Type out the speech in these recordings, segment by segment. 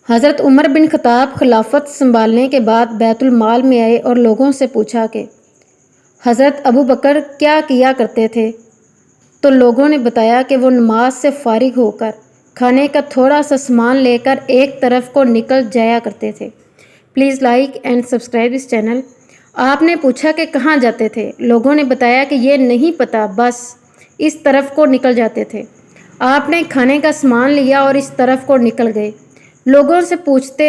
حضرت عمر بن خطاب خلافت سنبھالنے کے بعد بیت المال میں آئے اور لوگوں سے پوچھا کہ حضرت ابو بکر کیا کیا کرتے تھے، تو لوگوں نے بتایا کہ وہ نماز سے فارغ ہو کر کھانے کا تھوڑا سا سامان لے کر ایک طرف کو نکل جایا کرتے تھے۔ پلیز لائک اینڈ سبسکرائب اس چینل۔ آپ نے پوچھا کہ کہاں جاتے تھے، لوگوں نے بتایا کہ یہ نہیں پتہ، بس اس طرف کو نکل جاتے تھے۔ آپ نے کھانے کا سامان لیا اور اس طرف کو نکل گئے۔ لوگوں سے پوچھتے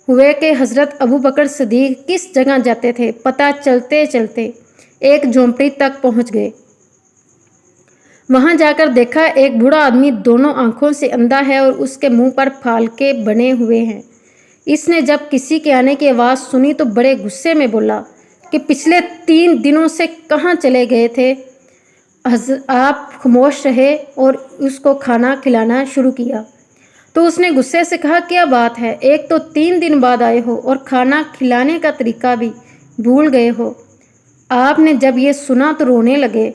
ہوئے کہ حضرت ابو بکر صدیق کس جگہ جاتے تھے، پتہ چلتے چلتے ایک جھونپڑی تک پہنچ گئے۔ وہاں جا کر دیکھا ایک بوڑھا آدمی دونوں آنکھوں سے اندھا ہے اور اس کے منہ پر پھالکے بنے ہوئے ہیں۔ اس نے جب کسی کے آنے کی آواز سنی تو بڑے غصے میں بولا کہ پچھلے 3 دنوں سے کہاں چلے گئے تھے؟ آپ خاموش رہے اور اس کو کھانا کھلانا شروع کیا۔ تو اس نے غصے سے کہا، کیا بات ہے، ایک تو 3 دن بعد آئے ہو اور کھانا کھلانے کا طریقہ بھی بھول گئے ہو۔ آپ نے جب یہ سنا تو رونے لگے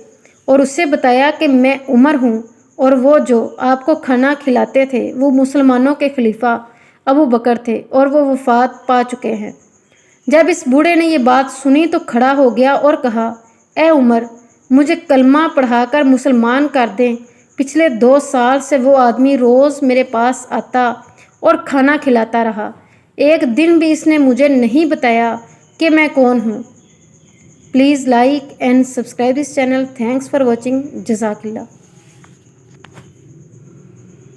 اور اسے بتایا کہ میں عمر ہوں اور وہ جو آپ کو کھانا کھلاتے تھے وہ مسلمانوں کے خلیفہ ابو بکر تھے اور وہ وفات پا چکے ہیں۔ جب اس بوڑھے نے یہ بات سنی تو کھڑا ہو گیا اور کہا، اے عمر، مجھے کلمہ پڑھا کر مسلمان کر دیں۔ پچھلے 2 سال سے وہ آدمی روز میرے پاس آتا اور کھانا کھلاتا رہا، ایک دن بھی اس نے مجھے نہیں بتایا کہ میں کون ہوں۔ پلیز لائک اینڈ سبسکرائب اس چینل۔ Thanks for watching. جزاک اللہ۔